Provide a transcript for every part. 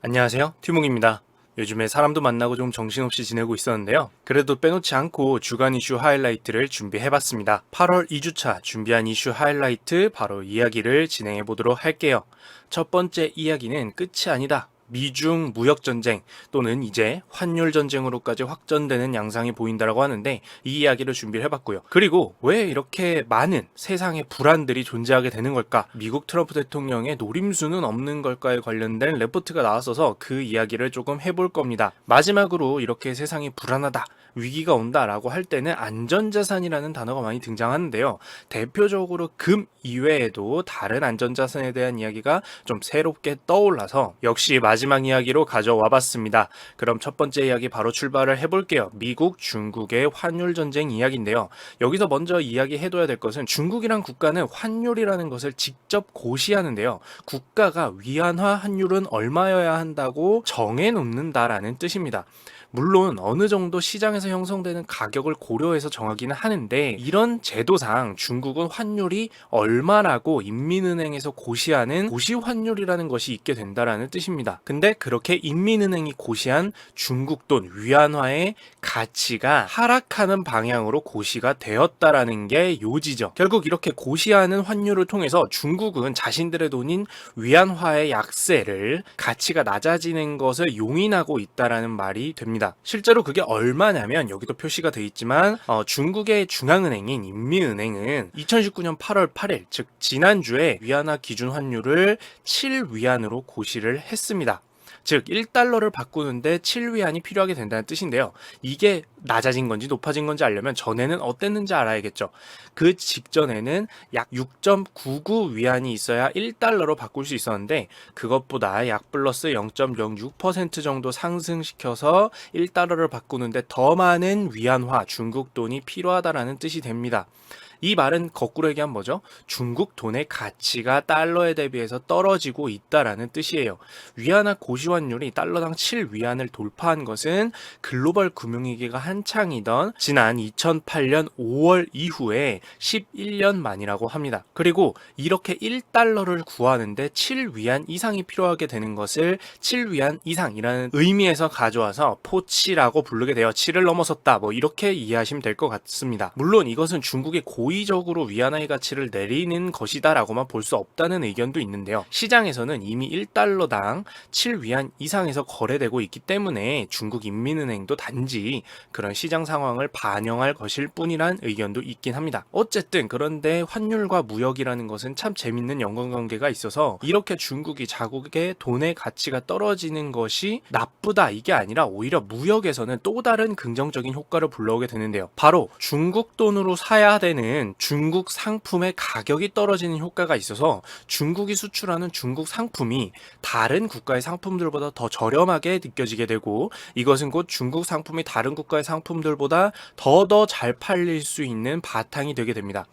안녕하세요, 튜몽입니다. 요즘에 사람도 만나고 좀 정신없이 지내고 있었는데요. 그래도 빼놓지 않고 주간 이슈 하이라이트를 준비해봤습니다. 8월 2주차 준비한 이슈 하이라이트 바로 이야기를 진행해보도록 할게요. 첫 번째 이야기는 끝이 아니다. 미중 무역전쟁 또는 이제 환율전쟁으로까지 확전되는 양상이 보인다라고 하는데 이 이야기를 준비를 해봤고요. 그리고 왜 이렇게 많은 세상의 불안들이 존재하게 되는 걸까? 미국 트럼프 대통령의 노림수는 없는 걸까에 관련된 레포트가 나왔어서 그 이야기를 조금 해볼 겁니다. 마지막으로 이렇게 세상이 불안하다, 위기가 온다라고 할 때는 안전자산이라는 단어가 많이 등장하는데요. 대표적으로 금 이외에도 다른 안전자산에 대한 이야기가 좀 새롭게 떠올라서 역시 마지막 이야기로 가져와 봤습니다. 그럼 첫 번째 이야기 바로 출발을 해볼게요. 미국, 중국의 환율 전쟁 이야기인데요. 여기서 먼저 이야기해둬야 될 것은 중국이란 국가는 환율이라는 것을 직접 고시하는데요. 국가가 위안화 환율은 얼마여야 한다고 정해놓는다라는 뜻입니다. 물론 어느 정도 시장에서 형성되는 가격을 고려해서 정하기는 하는데 이런 제도상 중국은 환율이 얼마라고 인민은행에서 고시하는 고시환율이라는 것이 있게 된다라는 뜻입니다. 근데 그렇게 인민은행이 고시한 중국 돈 위안화의 가치가 하락하는 방향으로 고시가 되었다라는 게 요지죠. 결국 이렇게 고시하는 환율을 통해서 중국은 자신들의 돈인 위안화의 약세를 가치가 낮아지는 것을 용인하고 있다라는 말이 됩니다. 실제로 그게 얼마냐면 여기도 표시가 되어 있지만 중국의 중앙은행인 인민은행은 2019년 8월 8일 즉 지난주에 위안화 기준 환율을 7위안으로 고시를 했습니다. 즉 1달러를 바꾸는데 7위안이 필요하게 된다는 뜻인데요. 이게 낮아진 건지 높아진 건지 알려면 전에는 어땠는지 알아야겠죠. 그 직전에는 약 6.99위안이 있어야 1달러로 바꿀 수 있었는데 그것보다 약 플러스 0.06% 정도 상승시켜서 1달러를 바꾸는데 더 많은 위안화 중국 돈이 필요하다라는 뜻이 됩니다. 이 말은 거꾸로 얘기하면 뭐죠? 중국 돈의 가치가 달러에 대비해서 떨어지고 있다라는 뜻이에요. 위안화 고시환율이 달러당 7위안을 돌파한 것은 글로벌 금융위기가 한창이던 지난 2008년 5월 이후에 11년 만이라고 합니다. 그리고 이렇게 1달러를 구하는데 7위안 이상이 필요하게 되는 것을 7위안 이상이라는 의미에서 가져와서 포치라고 부르게 되어 7을 넘어섰다 뭐 이렇게 이해하시면 될 것 같습니다. 물론 이것은 중국의 고의적으로 위안화의 가치를 내리는 것이다라고만 볼 수 없다는 의견도 있는데요. 시장에서는 이미 1달러당 7위안 이상에서 거래되고 있기 때문에 중국 인민은행도 단지 그런 시장 상황을 반영할 것일 뿐이란 의견도 있긴 합니다. 어쨌든 그런데 환율과 무역이라는 것은 참 재밌는 연관관계가 있어서 이렇게 중국이 자국의 돈의 가치가 떨어지는 것이 나쁘다 이게 아니라 오히려 무역에서는 또 다른 긍정적인 효과를 불러오게 되는데요. 바로 중국 돈으로 사야 되는 중국 상품의 가격이 떨어지는 효과가 있어서 중국이 수출하는 중국 상품이 다른 국가의 상품들보다 더 저렴하게 느껴지게 되고 이것은 곧 중국 상품이 다른 국가의 상품들보다 더 잘 팔릴 수 있는 바탕이 되게 됩니다.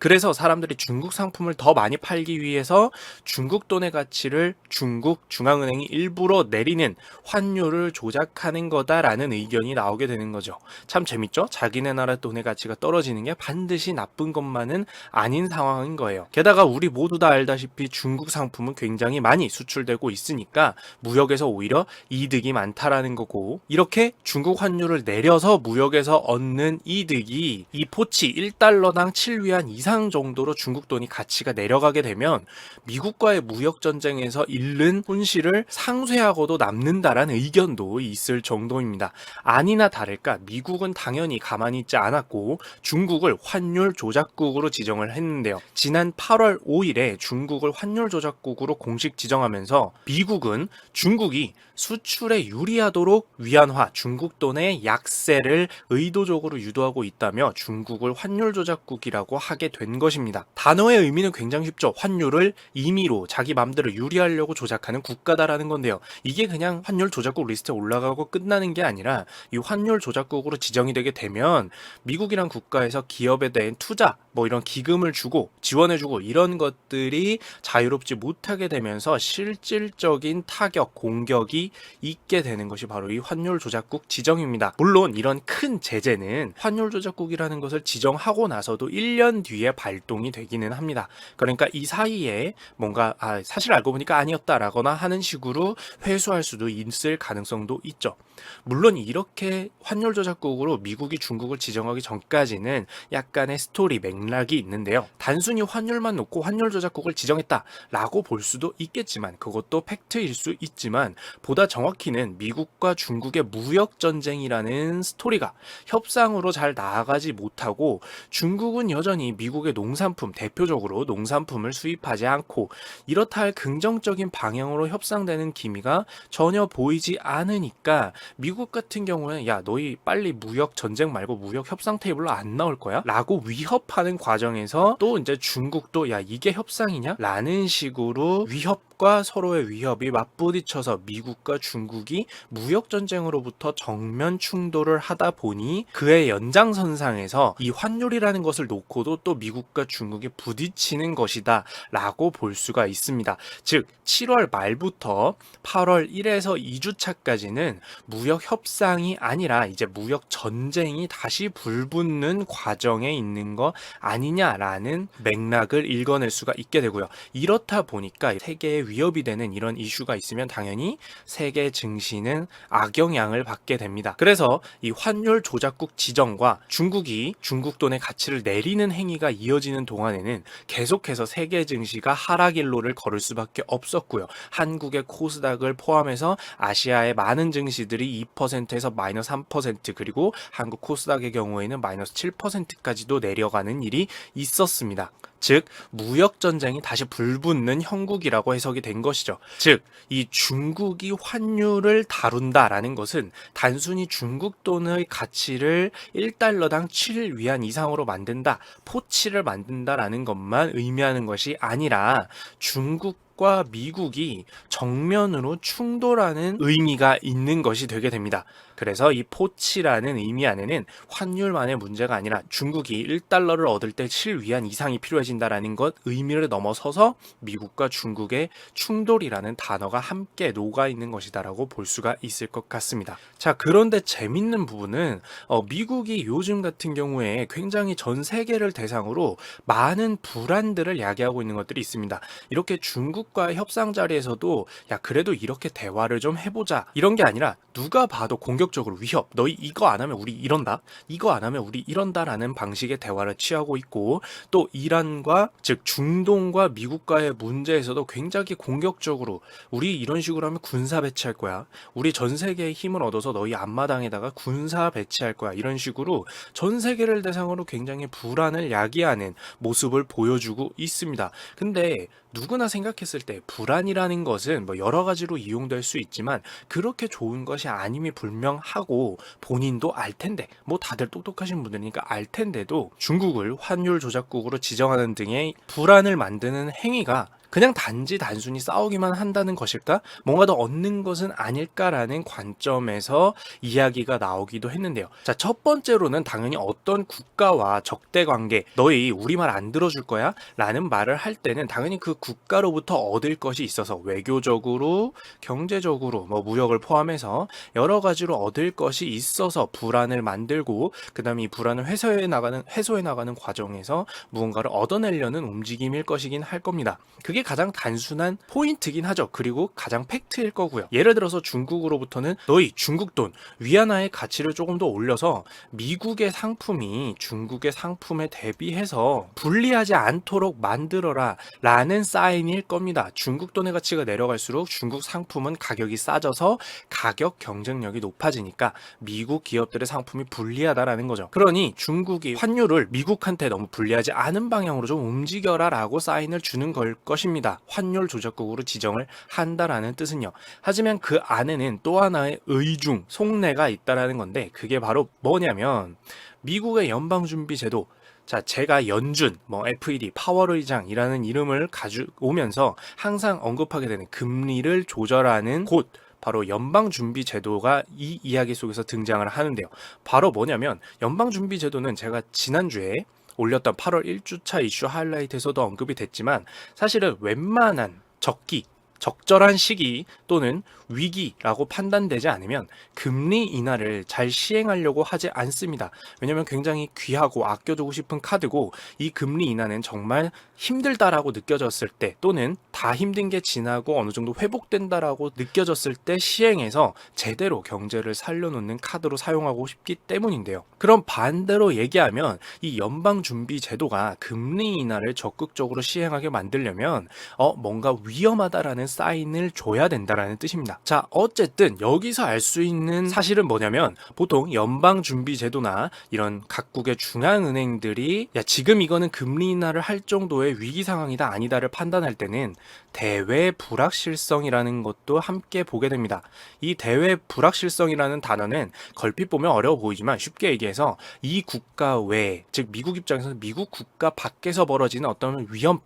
그래서 사람들이 중국 상품을 더 많이 팔기 위해서 중국 돈의 가치를 중국 중앙은행이 일부러 내리는 환율을 조작하는 거다라는 의견이 나오게 되는 거죠. 참 재밌죠? 자기네 나라 돈의 가치가 떨어지는 게 반드시 나쁜 것만은 아닌 상황인 거예요. 게다가 우리 모두 다 알다시피 중국 상품은 굉장히 많이 수출되고 있으니까 무역에서 오히려 이득이 많다라는 거고 이렇게 중국 환율을 내려서 무역에서 얻는 이득이 이 포치 1달러당 7위안 이상 정도로 중국 돈이 가치가 내려가게 되면 미국과의 무역 전쟁에서 잃는 손실을 상쇄하고도 남는다라는 의견도 있을 정도입니다. 아니나 다를까 미국은 당연히 가만히 있지 않았고 중국을 환율 조작국으로 지정을 했는데요. 지난 8월 5일에 중국을 환율 조작국으로 공식 지정하면서 미국은 중국이 수출에 유리하도록 위안화 중국 돈의 약세를 의도적으로 유도하고 있다며 중국을 환율 조작국이라고 하게 된 것입니다. 단어의 의미는 굉장히 쉽죠. 환율을 임의로 자기 맘대로 유리하려고 조작하는 국가다라는 건데요. 이게 그냥 환율 조작국 리스트에 올라가고 끝나는 게 아니라 이 환율 조작국으로 지정이 되게 되면 미국이란 국가에서 기업에 대한 투자 뭐 이런 기금을 주고 지원해주고 이런 것들이 자유롭지 못하게 되면서 실질적인 타격 공격이 있게 되는 것이 바로 이 환율 조작국 지정입니다. 물론 이런 큰 제재는 환율 조작국이라는 것을 지정하고 나서도 1년 뒤에 뒤에 발동이 되기는 합니다. 그러니까 이 사이에 뭔가 사실 알고 보니까 아니었다라거나 하는 식으로 회수할 수도 있을 가능성도 있죠. 물론 이렇게 환율 조작국으로 미국이 중국을 지정하기 전까지는 약간의 스토리 맥락이 있는데요. 단순히 환율만 놓고 환율 조작국을 지정했다라고 볼 수도 있겠지만, 그것도 팩트일 수 있지만, 보다 정확히는 미국과 중국의 무역 전쟁이라는 스토리가 협상으로 잘 나아가지 못하고, 중국은 여전히 미국의 농산품, 대표적으로 농산품을 수입하지 않고 이렇다 할 긍정적인 방향으로 협상되는 기미가 전혀 보이지 않으니까, 미국 같은 경우는 야, 너희 빨리 무역 전쟁 말고 무역 협상 테이블로 안 나올 거야? 라고 위협하는 과정에서 또 이제 중국도 야, 이게 협상이냐? 라는 식으로 위협과 서로의 위협이 맞부딪혀서 미국과 중국이 무역 전쟁으로부터 정면 충돌을 하다 보니, 그의 연장선상에서 이 환율이라는 것을 놓고도 또 미국과 중국이 부딪히는 것이다 라고 볼 수가 있습니다. 즉 7월 말부터 8월 1에서 2주차까지는 무역 협상이 아니라 이제 무역 전쟁이 다시 불붙는 과정에 있는 거 아니냐라는 맥락을 읽어낼 수가 있게 되고요. 이렇다 보니까 세계에 위협이 되는 이런 이슈가 있으면 당연히 세계 증시는 악영향을 받게 됩니다. 그래서 이 환율 조작국 지정과 중국이 중국 돈의 가치를 내리는 행위가 이어지는 동안에는 계속해서 세계 증시가 하락일로를 걸을 수밖에 없었고요. 한국의 코스닥을 포함해서 아시아의 많은 증시들이 2%에서 마이너스 3%, 그리고 한국 코스닥의 경우에는 마이너스 7%까지도 내려가는 일이 있었습니다. 즉 무역 전쟁이 다시 불붙는 형국이라고 해석이 된 것이죠. 즉 이 중국이 환율을 다룬다라는 것은 단순히 중국 돈의 가치를 1달러당 7위안 이상으로 만든다, 포치를 만든다라는 것만 의미하는 것이 아니라 중국과 미국이 정면으로 충돌하는 의미가 있는 것이 되게 됩니다. 그래서 이 포치라는 의미 안에는 환율만의 문제가 아니라 중국이 1달러를 얻을 때 7위안 이상이 필요해진다라는 것 의미를 넘어서서 미국과 중국의 충돌이라는 단어가 함께 녹아 있는 것이다라고 볼 수가 있을 것 같습니다. 자, 그런데 재밌는 부분은 미국이 요즘 같은 경우에 굉장히 전 세계를 대상으로 많은 불안들을 야기하고 있는 것들이 있습니다. 이렇게 중국과의 협상 자리에서도 야, 그래도 이렇게 대화를 좀 해보자, 이런 게 아니라 누가 봐도 공격적으로 위협, 너희 이거 안 하면 우리 이런다, 이거 안 하면 우리 이런다라는 방식의 대화를 취하고 있고, 또 이란과 즉 중동과 미국과의 문제에서도 굉장히 공격적으로 우리 이런 식으로 하면 군사 배치할 거야, 우리 전 세계의 힘을 얻어서 너희 앞마당에다가 군사 배치할 거야, 이런 식으로 전 세계를 대상으로 굉장히 불안을 야기하는 모습을 보여주고 있습니다. 근데 누구나 생각했을 때 불안이라는 것은 뭐 여러 가지로 이용될 수 있지만 그렇게 좋은 것이 아님이 분명하고, 본인도 알 텐데, 뭐 다들 똑똑하신 분들이니까 알 텐데도 중국을 환율 조작국으로 지정하는 등의 불안을 만드는 행위가 그냥 단순히 싸우기만 한다는 것일까? 뭔가 더 얻는 것은 아닐까라는 관점에서 이야기가 나오기도 했는데요. 자, 첫 번째로는 당연히 어떤 국가와 적대 관계, 너희 우리 말 안 들어줄 거야? 라는 말을 할 때는 당연히 그 국가로부터 얻을 것이 있어서 외교적으로, 경제적으로, 뭐 무역을 포함해서 여러 가지로 얻을 것이 있어서 불안을 만들고, 그 다음에 이 불안을 해소해 나가는 과정에서 무언가를 얻어내려는 움직임일 것이긴 할 겁니다. 그게 가장 단순한 포인트긴 하죠. 그리고 가장 팩트일 거고요. 예를 들어서 중국으로부터는 너희 중국 돈 위안화의 가치를 조금 더 올려서 미국의 상품이 중국의 상품에 대비해서 불리하지 않도록 만들어라 라는 사인일 겁니다. 중국 돈의 가치가 내려갈수록 중국 상품은 가격이 싸져서 가격 경쟁력이 높아지니까 미국 기업들의 상품이 불리하다라는 거죠. 그러니 중국이 환율을 미국한테 너무 불리하지 않은 방향으로 좀 움직여라 라고 사인을 주는 걸 것입니다. 환율 조작국으로 지정을 한다라는 뜻은요. 하지만 그 안에는 또 하나의 의중, 속내가 있다라는 건데, 그게 바로 뭐냐면 미국의 연방준비제도, 자, 제가 연준, FED, 파월의장이라는 이름을 가져오면서 항상 언급하게 되는 금리를 조절하는 곳, 바로 연방준비제도가 이 이야기 속에서 등장을 하는데요. 바로 뭐냐면 연방준비제도는 제가 지난주에 올렸던 8월 1주차 이슈 하이라이트에서도 언급이 됐지만, 사실은 웬만한 적기, 적절한 시기 또는 위기라고 판단되지 않으면 금리 인하를 잘 시행하려고 하지 않습니다. 왜냐하면 굉장히 귀하고 아껴두고 싶은 카드고, 이 금리 인하는 정말 힘들다라고 느껴졌을 때 또는 다 힘든 게 지나고 어느 정도 회복된다라고 느껴졌을 때 시행해서 제대로 경제를 살려놓는 카드로 사용하고 싶기 때문인데요. 그럼 반대로 얘기하면 이 연방준비제도가 금리 인하를 적극적으로 시행하게 만들려면 뭔가 위험하다라는 사인을 줘야 된다라는 뜻입니다. 자, 어쨌든 여기서 알 수 있는 사실은 뭐냐면, 보통 연방준비제도나 이런 각국의 중앙은행들이 지금 이거는 금리 인하를 할 정도의 위기 상황이다 아니다를 판단할 때는 대외 불확실성이라는 것도 함께 보게 됩니다. 이 대외 불확실성이라는 단어는 걸핏 보면 어려워 보이지만 쉽게 얘기해서 이 국가 외, 즉 미국 입장에서는 미국 국가 밖에서 벌어지는 어떤 위협,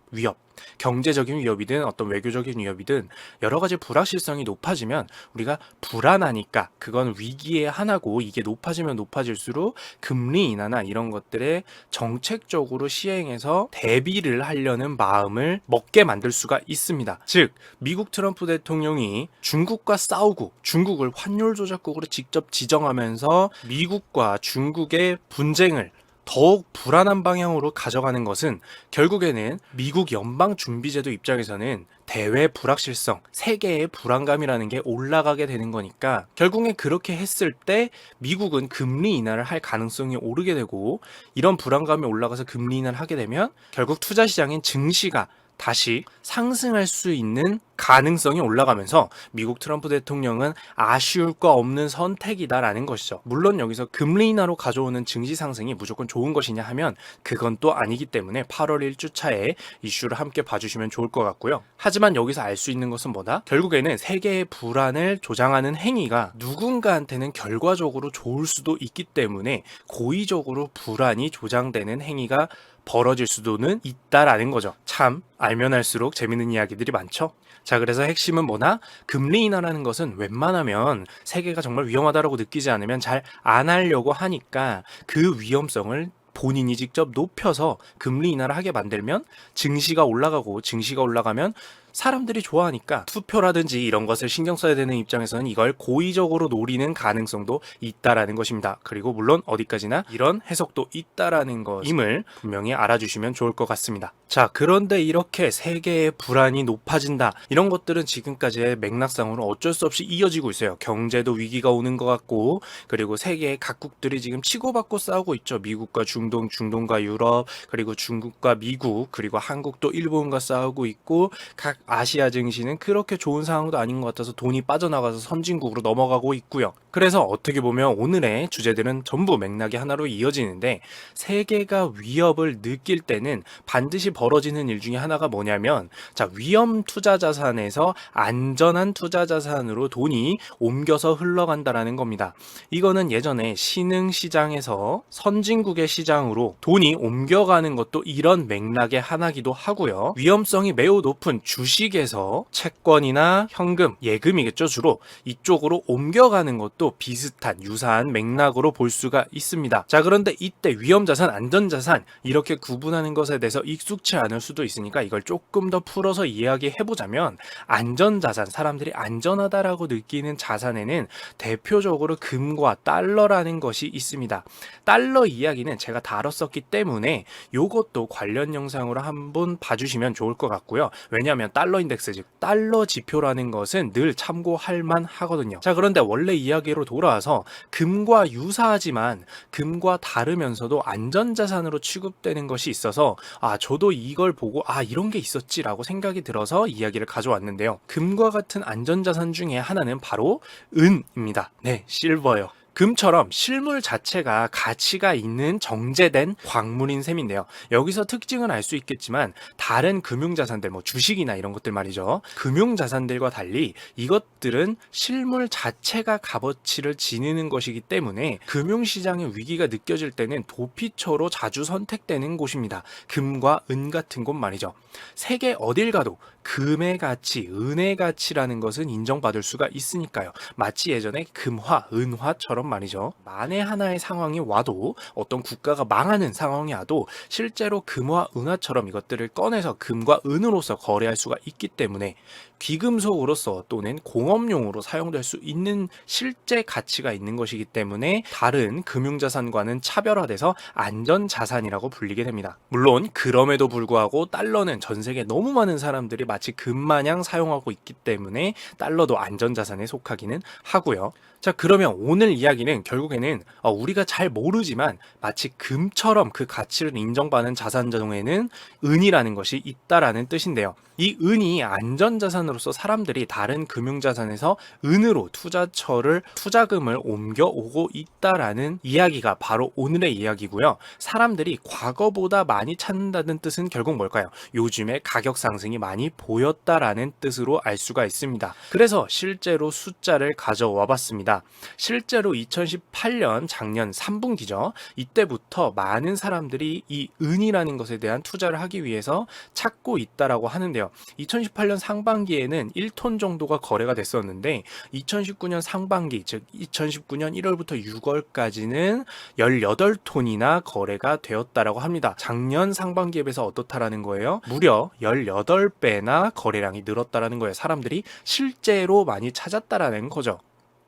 경제적인 위협이든 어떤 외교적인 위협이든 여러 가지 불확실성이 높아지면 우리가 불안하니까 그건 위기의 하나고, 이게 높아지면 높아질수록 금리 인하나 이런 것들에 정책적으로 시행해서 대비를 하려는 마음을 먹게 만들 수가 있습니다. 즉 미국 트럼프 대통령이 중국과 싸우고 중국을 환율 조작국으로 직접 지정하면서 미국과 중국의 분쟁을 더욱 불안한 방향으로 가져가는 것은 결국에는 미국 연방준비제도 입장에서는 대외 불확실성, 세계의 불안감이라는 게 올라가게 되는 거니까, 결국에 그렇게 했을 때 미국은 금리 인하를 할 가능성이 오르게 되고, 이런 불안감이 올라가서 금리 인하를 하게 되면 결국 투자 시장인 증시가 다시 상승할 수 있는 가능성이 올라가면서 미국 트럼프 대통령은 아쉬울 거 없는 선택이다라는 것이죠. 물론 여기서 금리 인하로 가져오는 증시 상승이 무조건 좋은 것이냐 하면 그건 또 아니기 때문에 8월 1주차에 이슈를 함께 봐주시면 좋을 것 같고요. 하지만 여기서 알 수 있는 것은 뭐다? 결국에는 세계의 불안을 조장하는 행위가 누군가한테는 결과적으로 좋을 수도 있기 때문에 고의적으로 불안이 조장되는 행위가 벌어질 수도는 있다라는 거죠. 참 알면 알수록 재밌는 이야기들이 많죠. 자, 그래서 핵심은 뭐나? 금리 인하라는 것은 웬만하면 세계가 정말 위험하다고 느끼지 않으면 잘 안 하려고 하니까, 그 위험성을 본인이 직접 높여서 금리 인하를 하게 만들면 증시가 올라가고, 증시가 올라가면 사람들이 좋아하니까 투표라든지 이런 것을 신경 써야 되는 입장에서는 이걸 고의적으로 노리는 가능성도 있다라는 것입니다. 그리고 물론 어디까지나 이런 해석도 있다라는 것임을 분명히 알아주시면 좋을 것 같습니다. 자, 그런데 이렇게 세계의 불안이 높아진다, 이런 것들은 지금까지의 맥락상으로 어쩔 수 없이 이어지고 있어요. 경제도 위기가 오는 것 같고, 그리고 세계의 각국들이 지금 치고받고 싸우고 있죠. 미국과 중동, 중동과 유럽, 그리고 중국과 미국, 그리고 한국도 일본과 싸우고 있고, 각 아시아 증시는 그렇게 좋은 상황도 아닌 것 같아서 돈이 빠져나가서 선진국으로 넘어가고 있고요. 그래서 어떻게 보면 오늘의 주제들은 전부 맥락이 하나로 이어지는데, 세계가 위협을 느낄 때는 반드시 벌어지는 일 중에 하나가 뭐냐면, 자, 위험 투자 자산에서 안전한 투자 자산으로 돈이 옮겨서 흘러간다라는 겁니다. 이거는 예전에 신흥 시장에서 선진국의 시장으로 돈이 옮겨가는 것도 이런 맥락의 하나기도 하고요. 위험성이 매우 높은 주식에서 채권이나 현금, 예금이겠죠, 주로 이쪽으로 옮겨가는 것도 비슷한 유사한 맥락으로 볼 수가 있습니다. 자, 그런데 이때 위험자산, 안전자산 이렇게 구분하는 것에 대해서 익숙치 않을 수도 있으니까 이걸 조금 더 풀어서 이야기해보자면, 안전자산, 사람들이 안전하다라고 느끼는 자산에는 대표적으로 금과 달러라는 것이 있습니다. 달러 이야기는 제가 다뤘었기 때문에 이것도 관련 영상으로 한번 봐주시면 좋을 것 같고요. 왜냐하면 달러 인덱스, 즉 달러 지표라는 것은 늘 참고할 만 하거든요. 자, 그런데 원래 이야기로 돌아와서 금과 유사하지만 금과 다르면서도 안전자산으로 취급되는 것이 있어서, 저도 이걸 보고 이런 게 있었지라고 생각이 들어서 이야기를 가져왔는데요. 금과 같은 안전자산 중에 하나는 바로 은입니다. 네, 실버요. 금처럼 실물 자체가 가치가 있는 정제된 광물인 셈인데요. 여기서 특징은 알 수 있겠지만 다른 금융자산들, 주식이나 이런 것들 말이죠. 금융자산들과 달리 이것들은 실물 자체가 값어치를 지니는 것이기 때문에 금융시장의 위기가 느껴질 때는 도피처로 자주 선택되는 곳입니다. 금과 은 같은 곳 말이죠. 세계 어딜 가도 금의 가치, 은의 가치라는 것은 인정받을 수가 있으니까요. 마치 예전에 금화, 은화처럼 말이죠. 만에 하나의 상황이 와도 어떤 국가가 망하는 상황이 와도 실제로 금화 은화처럼 이것들을 꺼내서 금과 은으로서 거래할 수가 있기 때문에 귀금속으로서 또는 공업용으로 사용될 수 있는 실제 가치가 있는 것이기 때문에 다른 금융자산과는 차별화돼서 안전자산이라고 불리게 됩니다. 물론 그럼에도 불구하고 달러는 전 세계 너무 많은 사람들이 마치 금마냥 사용하고 있기 때문에 달러도 안전자산에 속하기는 하고요. 자, 그러면 오늘 이야기는 결국에는 우리가 잘 모르지만 마치 금처럼 그 가치를 인정받는 자산 중에는 은이라는 것이 있다라는 뜻인데요. 이 은이 안전자산으로서 사람들이 다른 금융자산에서 은으로 투자금을 옮겨오고 있다라는 이야기가 바로 오늘의 이야기고요. 사람들이 과거보다 많이 찾는다는 뜻은 결국 뭘까요? 요즘에 가격 상승이 많이 보였다라는 뜻으로 알 수가 있습니다. 그래서 실제로 숫자를 가져와 봤습니다. 실제로 2018년 작년 3분기죠. 이때부터 많은 사람들이 이 은이라는 것에 대한 투자를 하기 위해서 찾고 있다라고 하는데요. 2018년 상반기에는 1톤 정도가 거래가 됐었는데 2019년 상반기, 즉 2019년 1월부터 6월까지는 18톤이나 거래가 되었다라고 합니다. 작년 상반기에 비해서 어떻다라는 거예요? 무려 18배나 거래량이 늘었다라는 거예요. 사람들이 실제로 많이 찾았다라는 거죠.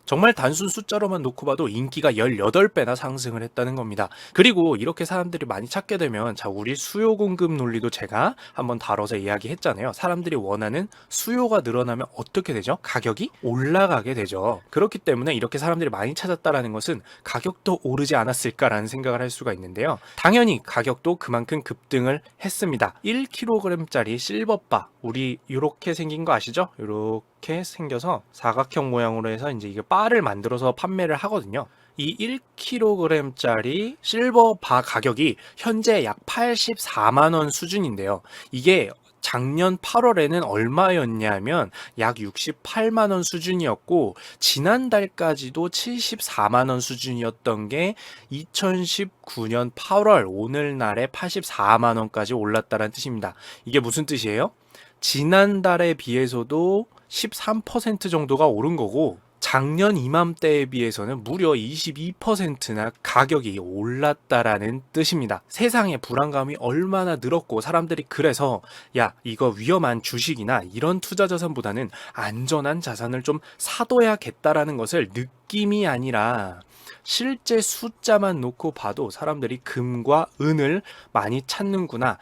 정말 단순 숫자로만 놓고 봐도 인기가 18배나 상승을 했다는 겁니다. 그리고 이렇게 사람들이 많이 찾게 되면 우리 수요 공급 논리도 제가 한번 다뤄서 이야기했잖아요. 사람들이 원하는 수요가 늘어나면 어떻게 되죠? 가격이 올라가게 되죠. 그렇기 때문에 이렇게 사람들이 많이 찾았다라는 것은 가격도 오르지 않았을까라는 생각을 할 수가 있는데요. 당연히 가격도 그만큼 급등을 했습니다. 1kg짜리 실버바, 우리 이렇게 생긴 거 아시죠? 이렇게 생겨서 사각형 모양으로 해서 이제 이게 바를 만들어서 판매를 하거든요. 이 1kg짜리 실버바 가격이 현재 약 84만 원 수준인데요. 이게 작년 8월에는 얼마였냐면 약 68만 원 수준이었고 지난달까지도 74만 원 수준이었던 게 2019년 8월 오늘날에 84만 원까지 올랐다는 뜻입니다. 이게 무슨 뜻이에요? 지난달에 비해서도 13% 정도가 오른 거고 작년 이맘때에 비해서는 무려 22%나 가격이 올랐다라는 뜻입니다. 세상에 불안감이 얼마나 늘었고 사람들이 그래서 이거 위험한 주식이나 이런 투자 자산보다는 안전한 자산을 좀 사둬야겠다라는 것을 느낌이 아니라 실제 숫자만 놓고 봐도 사람들이 금과 은을 많이 찾는구나.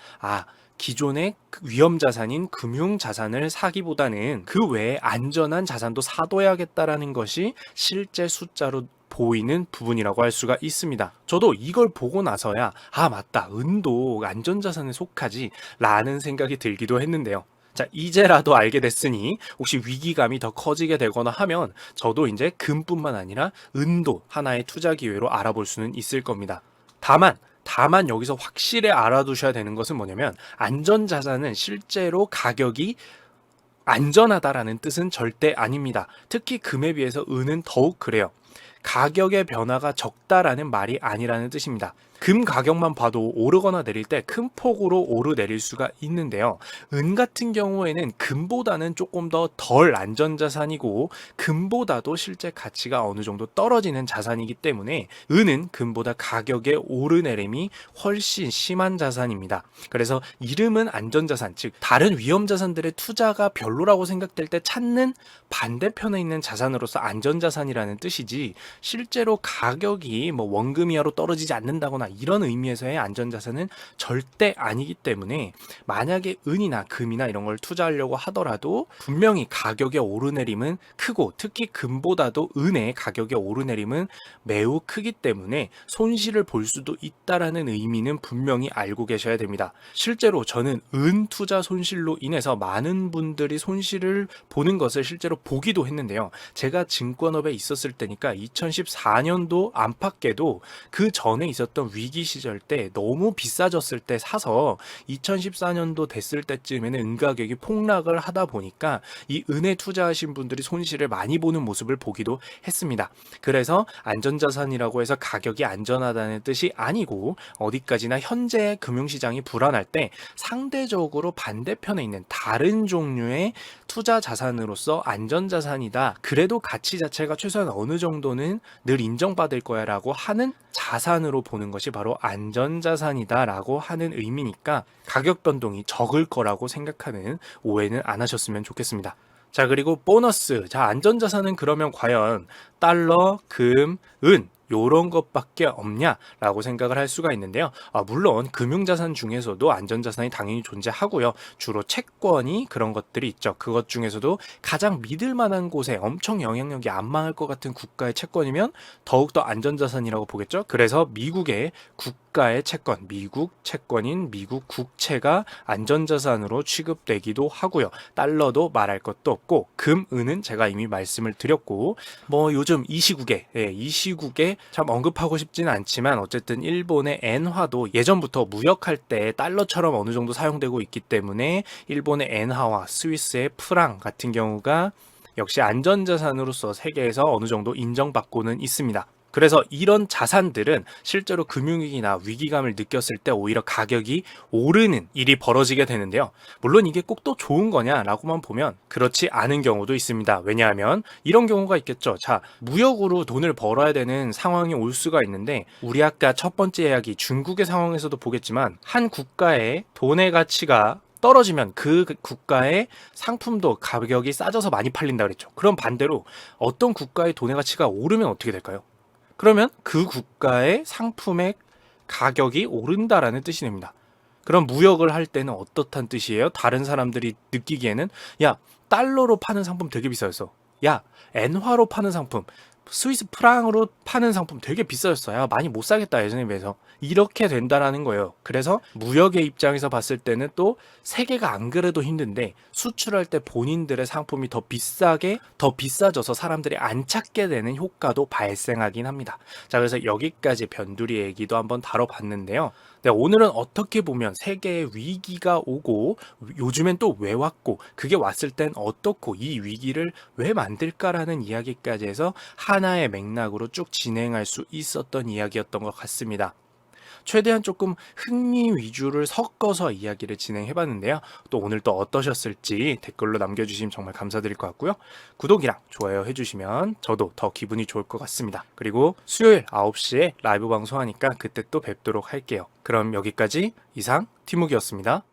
기존의 위험자산인 금융자산을 사기보다는 그 외에 안전한 자산도 사둬야겠다라는 것이 실제 숫자로 보이는 부분이라고 할 수가 있습니다. 저도 이걸 보고 나서야 맞다, 은도 안전자산에 속하지 라는 생각이 들기도 했는데요. 자, 이제라도 알게 됐으니 혹시 위기감이 더 커지게 되거나 하면 저도 이제 금뿐만 아니라 은도 하나의 투자 기회로 알아볼 수는 있을 겁니다. 다만 여기서 확실히 알아두셔야 되는 것은 뭐냐면 안전자산은 실제로 가격이 안전하다라는 뜻은 절대 아닙니다. 특히 금에 비해서 은은 더욱 그래요. 가격의 변화가 적다라는 말이 아니라는 뜻입니다. 금 가격만 봐도 오르거나 내릴 때 큰 폭으로 오르내릴 수가 있는데요. 은 같은 경우에는 금보다는 조금 더 덜 안전자산이고 금보다도 실제 가치가 어느 정도 떨어지는 자산이기 때문에 은은 금보다 가격의 오르내림이 훨씬 심한 자산입니다. 그래서 이름은 안전자산, 즉 다른 위험자산들의 투자가 별로라고 생각될 때 찾는 반대편에 있는 자산으로서 안전자산이라는 뜻이지 실제로 가격이 원금 이하로 떨어지지 않는다거나 이런 의미에서의 안전자산은 절대 아니기 때문에 만약에 은이나 금이나 이런 걸 투자하려고 하더라도 분명히 가격의 오르내림은 크고 특히 금보다도 은의 가격의 오르내림은 매우 크기 때문에 손실을 볼 수도 있다라는 의미는 분명히 알고 계셔야 됩니다. 실제로 저는 은 투자 손실로 인해서 많은 분들이 손실을 보는 것을 실제로 보기도 했는데요. 제가 증권업에 있었을 때니까 2014년도 안팎에도 그 전에 있었던 위기 시절 때 너무 비싸졌을 때 사서 2014년도 됐을 때쯤에는 은 가격이 폭락을 하다 보니까 이 은에 투자하신 분들이 손실을 많이 보는 모습을 보기도 했습니다. 그래서 안전자산이라고 해서 가격이 안전하다는 뜻이 아니고 어디까지나 현재 금융시장이 불안할 때 상대적으로 반대편에 있는 다른 종류의 투자 자산으로서 안전자산이다. 그래도 가치 자체가 최소한 어느 정도는 늘 인정받을 거야 라고 하는 자산으로 보는 것이 바로 안전자산이다 라고 하는 의미니까 가격 변동이 적을 거라고 생각하는 오해는 안 하셨으면 좋겠습니다. 자, 그리고 보너스. 자, 안전자산은 그러면 과연 달러, 금, 은 요런 것밖에 없냐라고 생각을 할 수가 있는데요. 물론 금융자산 중에서도 안전자산이 당연히 존재하고요. 주로 채권이 그런 것들이 있죠. 그것 중에서도 가장 믿을 만한 곳에 엄청 영향력이 안 망할 것 같은 국가의 채권이면 더욱더 안전자산이라고 보겠죠. 그래서 미국의 국가의 채권, 미국 채권인 미국 국채가 안전자산으로 취급되기도 하고요. 달러도 말할 것도 없고 금, 은은 제가 이미 말씀을 드렸고 요즘 이 시국에 참 언급하고 싶지는 않지만 어쨌든 일본의 엔화도 예전부터 무역할 때 달러처럼 어느 정도 사용되고 있기 때문에 일본의 엔화와 스위스의 프랑 같은 경우가 역시 안전자산으로서 세계에서 어느 정도 인정받고는 있습니다. 그래서 이런 자산들은 실제로 금융위기나 위기감을 느꼈을 때 오히려 가격이 오르는 일이 벌어지게 되는데요. 물론 이게 꼭 또 좋은 거냐라고만 보면 그렇지 않은 경우도 있습니다. 왜냐하면 이런 경우가 있겠죠. 자, 무역으로 돈을 벌어야 되는 상황이 올 수가 있는데 우리 아까 첫 번째 이야기 중국의 상황에서도 보겠지만 한 국가의 돈의 가치가 떨어지면 그 국가의 상품도 가격이 싸져서 많이 팔린다 그랬죠. 그럼 반대로 어떤 국가의 돈의 가치가 오르면 어떻게 될까요? 그러면 그 국가의 상품의 가격이 오른다라는 뜻이 됩니다. 그럼 무역을 할 때는 어떻단 뜻이에요? 다른 사람들이 느끼기에는 야, 달러로 파는 상품 되게 비싸졌어. 야, 엔화로 파는 상품, 스위스 프랑으로 파는 상품 되게 비싸졌어. 야, 많이 못 사겠다 예전에 비해서. 이렇게 된다라는 거예요. 그래서 무역의 입장에서 봤을 때는 또 세계가 안 그래도 힘든데 수출할 때 본인들의 상품이 더 비싸져서 사람들이 안 찾게 되는 효과도 발생하긴 합니다. 자, 그래서 여기까지 변두리 얘기도 한번 다뤄봤는데요. 네, 오늘은 어떻게 보면 세계에 위기가 오고 요즘엔 또 왜 왔고 그게 왔을 땐 어떻고 이 위기를 왜 만들까라는 이야기까지 해서 하나의 맥락으로 쭉 진행할 수 있었던 이야기였던 것 같습니다. 최대한 조금 흥미 위주를 섞어서 이야기를 진행해봤는데요. 또 오늘 또 어떠셨을지 댓글로 남겨주시면 정말 감사드릴 것 같고요. 구독이랑 좋아요 해주시면 저도 더 기분이 좋을 것 같습니다. 그리고 수요일 9시에 라이브 방송하니까 그때 또 뵙도록 할게요. 그럼 여기까지 이상 티묵이었습니다.